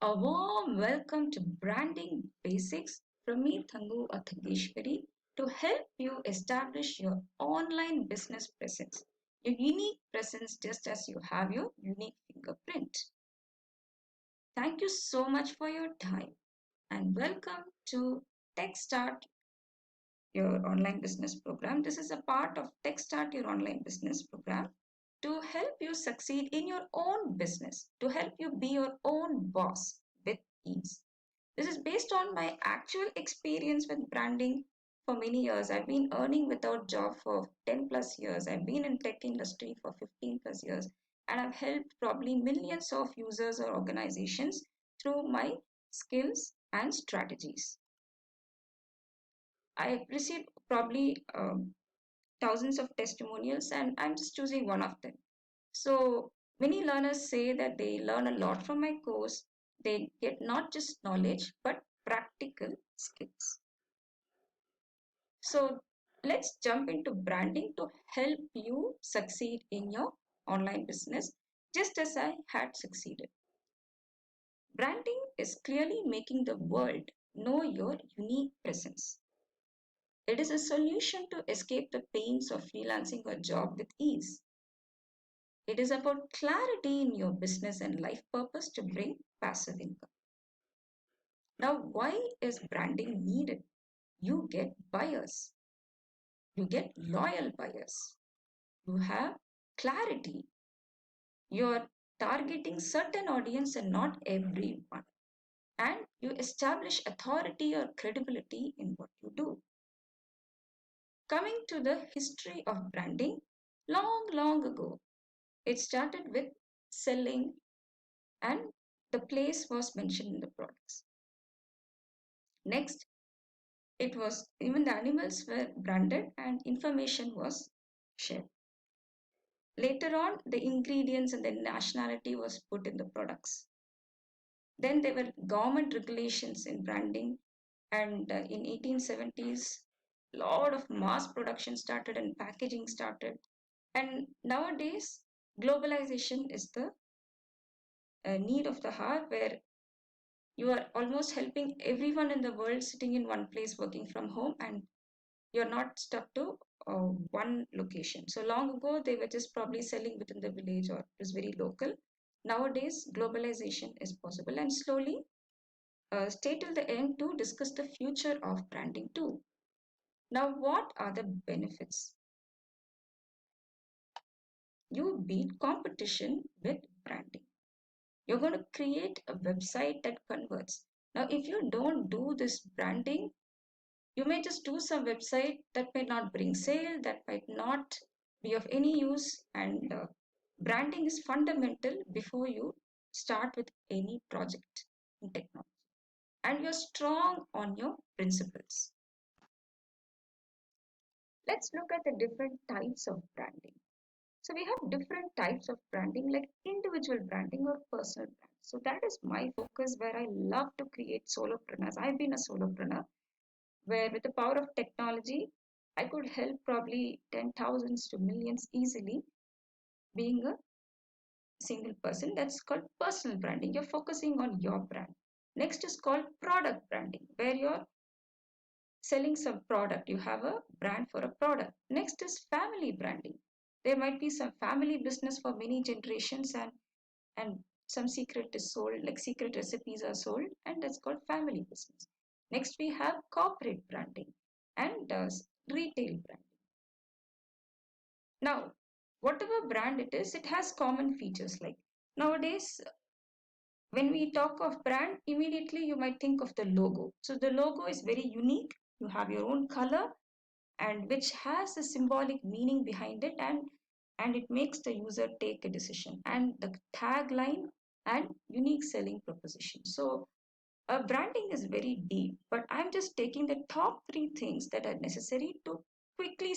A warm welcome to Branding Basics from me, BrandingThanguTechStarter, to help you establish your online business presence, your unique presence just as you have your unique fingerprint. Thank you so much for your time and welcome to TechStart, your online business program. This is a part of TechStart, your online business program to help you succeed in your own business, to help you be your own boss with ease. This is based on my actual experience with branding for many years. I've been earning without job for 10 plus years. I've been in tech industry for 15 plus years and I've helped probably millions of users or organizations through my skills and strategies. I received probably thousands of testimonials and I'm just choosing one of them. So many learners say that they learn a lot from my course. They get not just knowledge but practical skills. So let's jump into branding to help you succeed in your online business just as I had succeeded. Branding is clearly making the world know your unique presence. It is a solution to escape the pains of freelancing a job with ease. It is about clarity in your business and life purpose to bring passive income. Now, why is branding needed? You get buyers. You get loyal buyers. You have clarity. You're targeting certain audience and not everyone. And you establish authority or credibility in what you do. Coming to the history of branding, long ago, it started with selling and the place was mentioned in the products. Next, it was even the animals were branded and information was shared. Later on, the ingredients and the nationality was put in the products. Then there were government regulations in branding, and in 1870s, a lot of mass production started and packaging started. And nowadays, globalization is the need of the hour where you are almost helping everyone in the world sitting in one place working from home and you're not stuck to one location. So long ago, they were just probably selling within the village or it was very local. Nowadays, globalization is possible and slowly stay till the end to discuss the future of branding too. Now, what are the benefits? You beat competition with branding. You're going to create a website that converts. Now, if you don't do this branding, you may just do some website that may not bring sale, that might not be of any use, and branding is fundamental before you start with any project in technology. And you're strong on your principles. Let's look at the different types of branding. So we have different types of branding like individual branding or personal brand. So that is my focus where I love to create solopreneurs. I've been a solopreneur where with the power of technology, I could help probably 10,000s to millions easily being a single person. That's called personal branding. You're focusing on your brand. Next is called product branding, where you're selling some product. You have a brand for a product. Next is family branding. There might be some family business for many generations and some secret is sold, like secret recipes are sold, and that's called family business. Next, we have corporate branding and retail branding. Now, whatever brand it is, it has common features like nowadays, when we talk of brand, immediately you might think of the logo. So the logo is very unique. You have your own color and which has a symbolic meaning behind it and it makes the user take a decision and the tagline and unique selling proposition. So branding is very deep, but I'm just taking the top three things that are necessary to quickly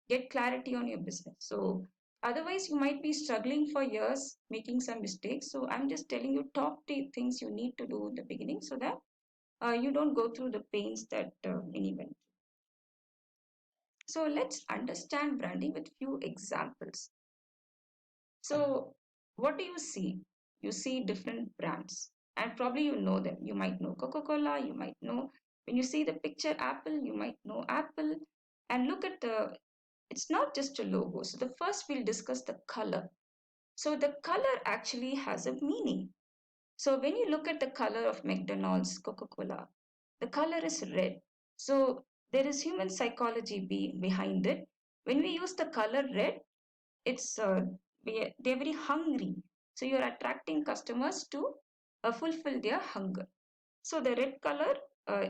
get clarity on your business. So otherwise you might be struggling for years making some mistakes. So I'm just telling you top three things you need to do in the beginning so that you don't go through the pains that many went. So let's understand branding with few examples. So what do you see? You see different brands and probably you know them. You might know Coca-Cola, you might know when you see the picture Apple, you might know Apple. And look at it's not just a logo. So the first we'll discuss the color. So the color actually has a meaning. So when you look at the color of McDonald's, Coca-Cola, the color is red. So there is human psychology behind it. When we use the color red, it's they're very hungry. So you're attracting customers to fulfill their hunger. So the red color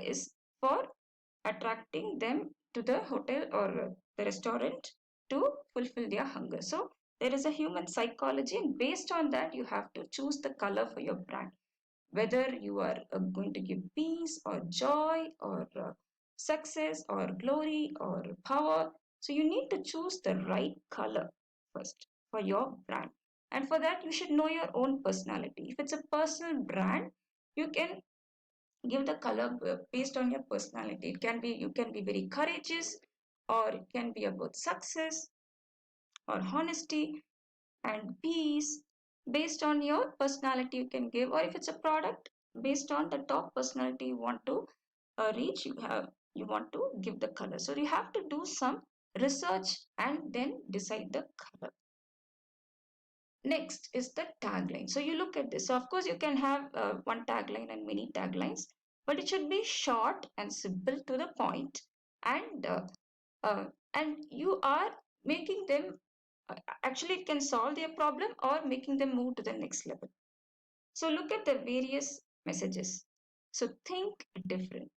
is for attracting them to the hotel or the restaurant to fulfill their hunger. So there is a human psychology, and based on that, you have to choose the color for your brand. Whether you are going to give peace or joy or success or glory or power. So you need to choose the right color first for your brand. And for that, you should know your own personality. If it's a personal brand, you can give the color based on your personality. It can be, you can be very courageous, or it can be about success or honesty and peace. Based on your personality you can give, or if it's a product, based on the top personality you want to reach, you want to give the color. So you have to do some research and then decide the color. Next is the tagline. So you look at this. So of course you can have one tagline and many taglines, but it should be short and simple to the point, and uh, and you are making them actually it can solve their problem or making them move to the next level. So look at the various messages. So think different.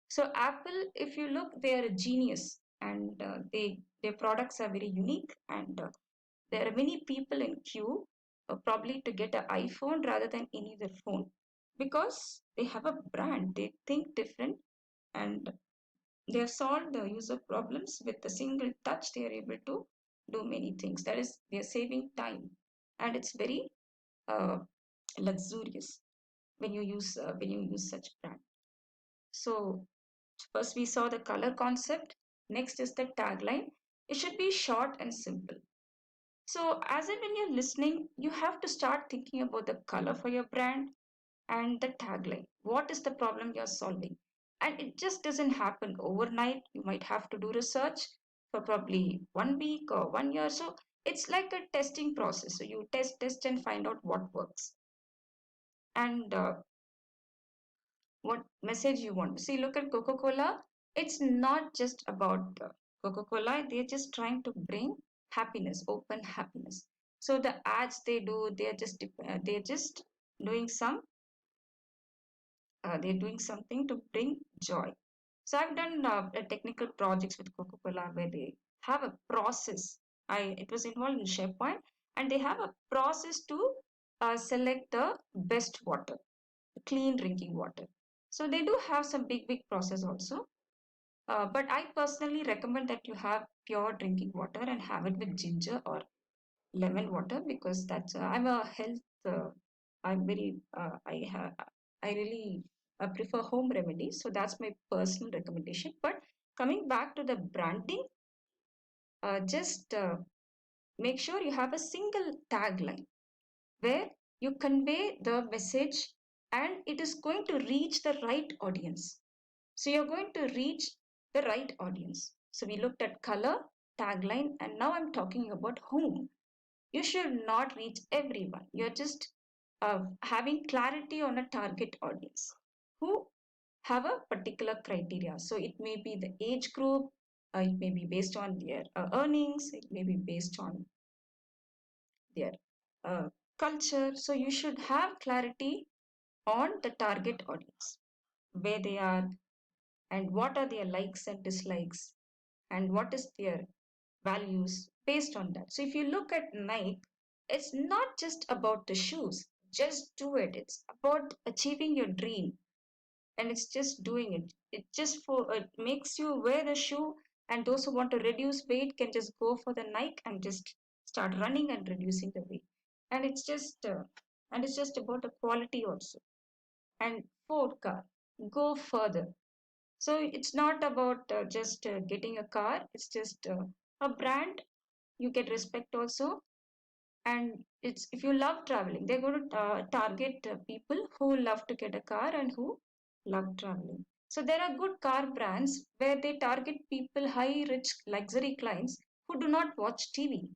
So Apple, if you look, they are a genius, and their products are very unique, and there are many people in queue probably to get an iPhone rather than any other phone, because they have a brand. They think different, and they have solved the user problems with a single touch. They are able to do many things. That is, they are saving time, and it's very uh, luxurious when you use such brand. So first we saw the color concept. Next is the tagline. It should be short and simple. So as in when you're listening, you have to start thinking about the color for your brand and the tagline. What is the problem you're solving? And it just doesn't happen overnight. You might have to do research for probably 1 week or 1 year. So it's like a testing process. So you test, and find out what works. And what message you want. See, look at Coca-Cola. It's not just about Coca-Cola. They're just trying to bring happiness, open happiness. So the ads they do, they're just doing they're doing something to bring joy. So I've done technical projects with Coca-Cola where they have a process. It was involved in SharePoint, and they have a process to select the best water, clean drinking water. So they do have some big process also. But I personally recommend that you have pure drinking water and have it with ginger or lemon water, because that's I'm a health. I'm very I really prefer home remedies, so that's my personal recommendation. But coming back to the branding, just make sure you have a single tagline where you convey the message, and it is going to reach the right audience. So you're going to reach the right audience. So we looked at color, tagline, and now I'm talking about whom. You should not reach everyone. You're just having clarity on a target audience who have a particular criteria. So it may be the age group, it may be based on their earnings, it may be based on their uh, culture. So you should have clarity on the target audience, where they are, and what are their likes and dislikes, and what is their values based on that. So if you look at Nike, it's not just about the shoes. Just do it. It's about achieving your dream, and it's just doing it. It just for it makes you wear the shoe, and those who want to reduce weight can just go for the Nike and just start running and reducing the weight. And it's just about the quality also. And Ford car, go further. So it's not about just getting a car. It's just a brand. You get respect also, And it's if you love traveling, they're going to target people who love to get a car and who love traveling. So there are good car brands where they target people, high rich luxury clients who do not watch TV.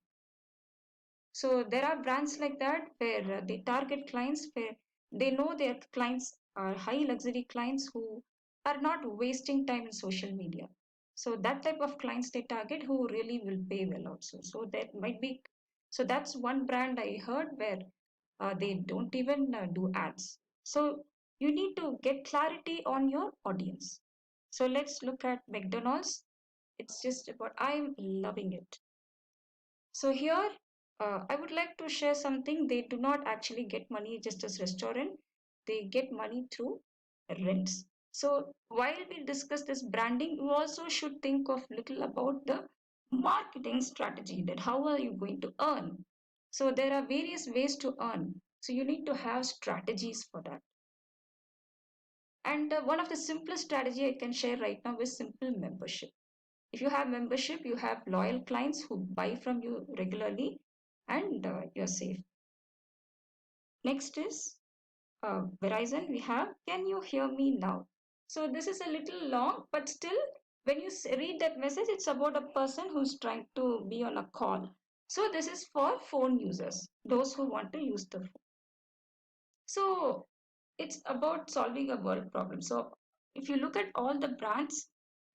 So there are brands like that where they target clients where they know their clients are high luxury clients who are not wasting time in social media. So that type of clients they target who really will pay well also. So that might be, so that's one brand I heard where they don't even do ads. So you need to get clarity on your audience. So let's look at McDonald's. It's just about, I'm loving it. So here, I would like to share something. They do not actually get money just as restaurant. They get money through rents. So while we discuss this branding, you also should think of little about the marketing strategy, that how are you going to earn? So there are various ways to earn. So you need to have strategies for that. And one of the simplest strategy I can share right now is simple membership. If you have membership, you have loyal clients who buy from you regularly, and you're safe. Next is Verizon. We have, can you hear me now? So this is a little long, but still, when you read that message, it's about a person who's trying to be on a call. So this is for phone users, those who want to use the phone. So it's about solving a world problem. So if you look at all the brands,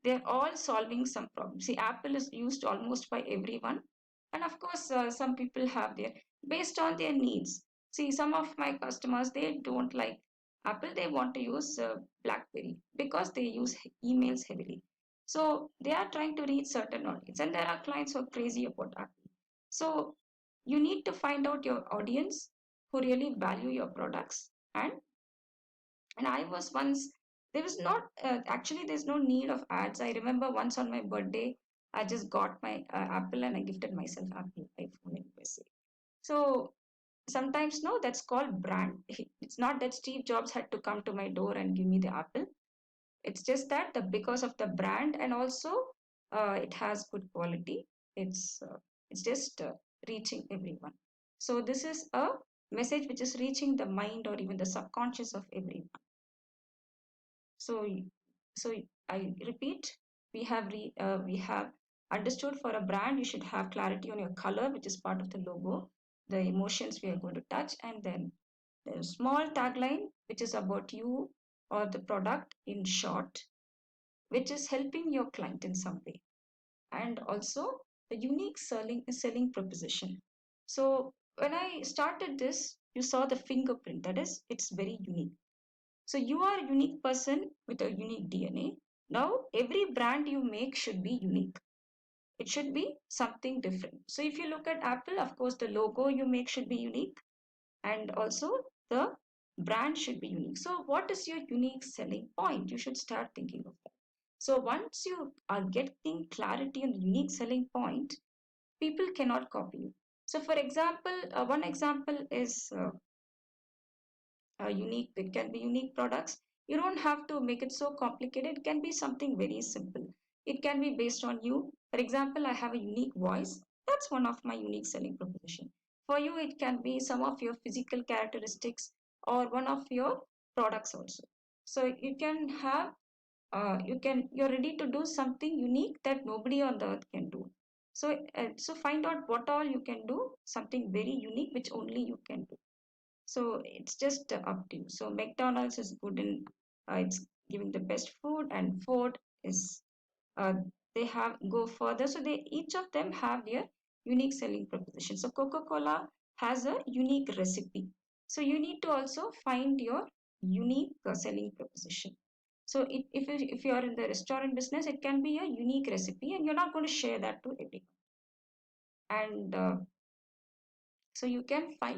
they're all solving some problem. See, Apple is used almost by everyone, and of course, some people have their based on their needs. See, some of my customers they don't like Apple; they want to use BlackBerry because they use emails heavily. So they are trying to reach certain audience, and there are clients who are crazy about Apple. So you need to find out your audience who really value your products, and I was once, there was not actually there's no need of ads. I remember once on my birthday I just got my Apple and I gifted myself Apple iPhone in USA. So sometimes no, that's called brand. It's not that Steve Jobs had to come to my door and give me the Apple. It's just that the because of the brand, and also it has good quality. It's just reaching everyone. So this is a message which is reaching the mind or even the subconscious of everyone. So, so I repeat, we have understood for a brand, you should have clarity on your color, which is part of the logo, the emotions we are going to touch, and then the small tagline, which is about you or the product in short, which is helping your client in some way, and also the unique selling proposition. So when I started this, you saw the fingerprint. That is, it's very unique. So you are a unique person with a unique DNA. Now every brand you make should be unique. It should be something different. So if you look at Apple, of course, the logo you make should be unique, and also the brand should be unique. So what is your unique selling point? You should start thinking of that. So once you are getting clarity on the unique selling point, people cannot copy you. So for example, one example is unique, it can be unique products. You don't have to make it so complicated. It can be something very simple. It can be based on you. For example, I have a unique voice. That's one of my unique selling proposition. For you, it can be some of your physical characteristics or one of your products also. So you can have you're ready to do something unique that nobody on the earth can do. So so find out what all you can do, something very unique which only you can do. So it's just up to you. So McDonald's is good in it's giving the best food, and Ford is uh, they have go further. So they each of them have their unique selling proposition. So Coca-Cola has a unique recipe. So you need to also find your unique selling proposition. So if you are in the restaurant business, it can be a unique recipe, and you're not going to share that to everyone. And so you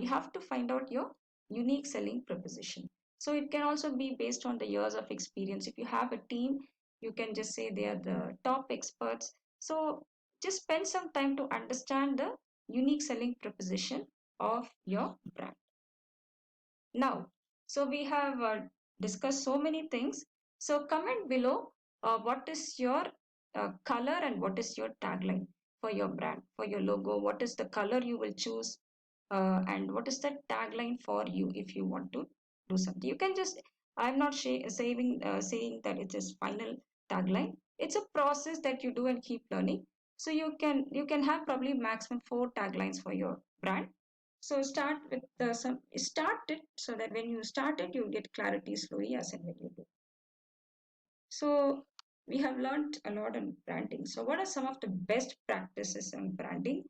have to find out your unique selling proposition. So it can also be based on the years of experience. If you have a team, you can just say they are the top experts. So just spend some time to understand the unique selling proposition of your brand. Now, so we have discussed so many things. So comment below what is your color and what is your tagline for your brand, for your logo. What is the color you will choose? and what is the tagline for you if you want to do something. You can just, I'm not saying that it is final tagline. It's a process that you do and keep learning. So you can have probably maximum 4 taglines for your brand. So start with some start it so that when you start it, you get clarity slowly as and when you do. So we have learned a lot on branding. So what are some of the best practices on branding?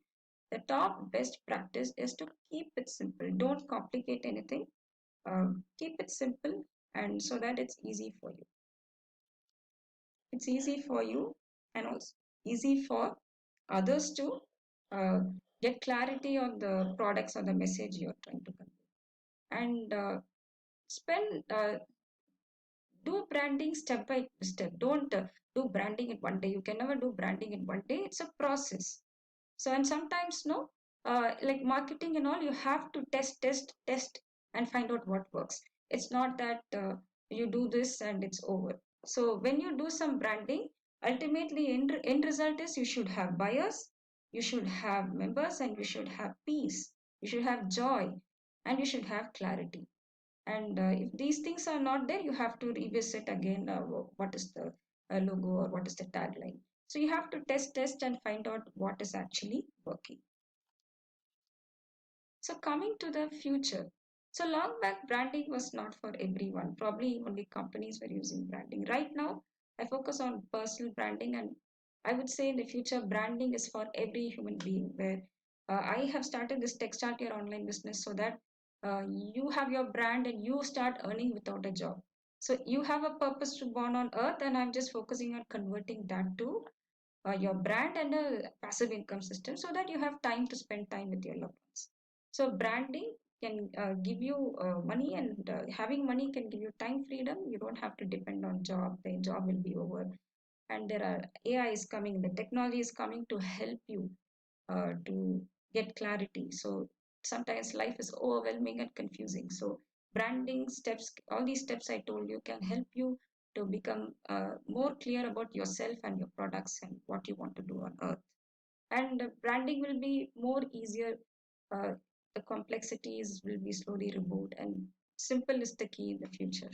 The top best practice is to keep it simple. Don't complicate anything. Keep it simple, and so that it's easy for you. It's easy for you, and also easy for others to uh, get clarity on the products or the message you're trying to convey. And spend do branding step by step. Don't do branding in one day. You can never do branding in one day. It's a process. So, and sometimes, no, like marketing and all, you have to test, and find out what works. It's not that you do this and it's over. So, when you do some branding, ultimately, end result is you should have buyers, you should have members, and you should have peace, you should have joy, and you should have clarity. And if these things are not there, you have to revisit again what is the logo or what is the tagline. So you have to test, and find out what is actually working. So coming to the future. So long back, branding was not for everyone. Probably only companies were using branding. Right now, I focus on personal branding, and I would say in the future, branding is for every human being. Where I have started this Tech Start Your Online Business so that you have your brand and you start earning without a job. So you have a purpose to born on earth, and I'm just focusing on converting that to your brand and a passive income system so that you have time to spend time with your loved ones. So branding can give you money, and having money can give you time freedom. You don't have to depend on job. The job will be over, and there are AI is coming. The technology is coming to help you to get clarity. So sometimes life is overwhelming and confusing. So branding steps, all these steps I told you can help you to become more clear about yourself and your products and what you want to do on earth. And branding will be more easier. Uh, the complexities will be slowly removed, and simple is the key in the future.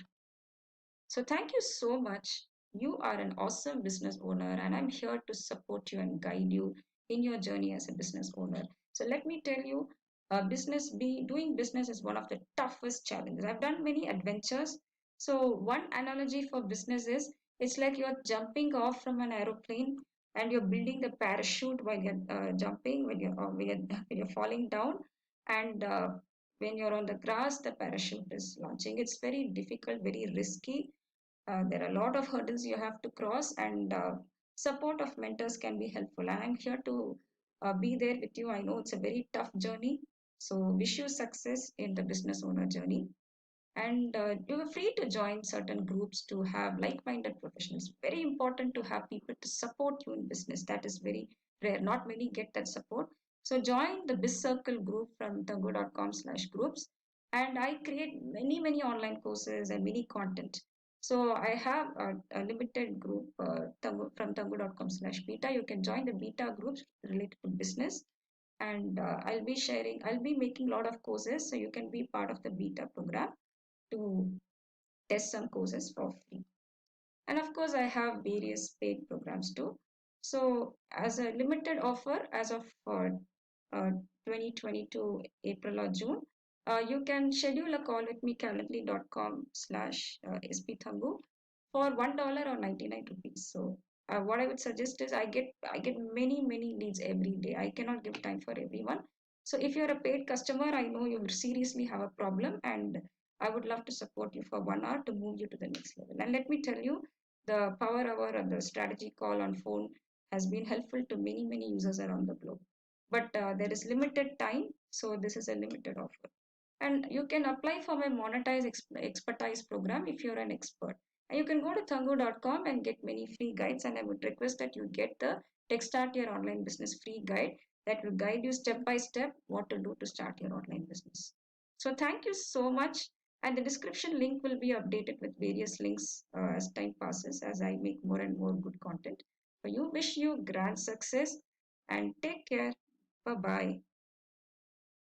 So thank you so much. You are an awesome business owner, and I'm here to support you and guide you in your journey as a business owner. So let me tell you, doing business is one of the toughest challenges. I've done many adventures. So one analogy for business is it's like you're jumping off from an aeroplane and you're building the parachute while you're jumping, when you're falling down, and when you're on the grass, the parachute is launching. It's very difficult, very risky. There are a lot of hurdles you have to cross, and support of mentors can be helpful. And I'm here to be there with you. I know it's a very tough journey. So, wish you success in the business owner journey. And you are free to join certain groups to have like-minded professionals. Very important to have people to support you in business. That is very rare. Not many get that support. So join the Biz Circle group from tango.com/groups. And I create many online courses and many content. So I have a limited group from tango.com/beta. You can join the beta groups related to business, and I'll be making a lot of courses, so you can be part of the beta program to test some courses for free. And of course, I have various paid programs too. So, as a limited offer, as of 2022 April or June, you can schedule a call with me, calendly.com/spthangu for $1 or 99 rupees. So, what I would suggest is I get many leads every day. I cannot give time for everyone. So, if you're a paid customer, I know you seriously have a problem, and I would love to support you for 1 hour to move you to the next level. And let me tell you, the power hour and the strategy call on phone has been helpful to many users around the globe. But there is limited time, so this is a limited offer. And you can apply for my monetize expertise program if you're an expert. And you can go to thangu.com and get many free guides. And I would request that you get the Tech Start Your Online Business free guide that will guide you step by step what to do to start your online business. So thank you so much. And the description link will be updated with various links as time passes, as I make more and more good content for you. Wish you grand success and take care. Bye bye.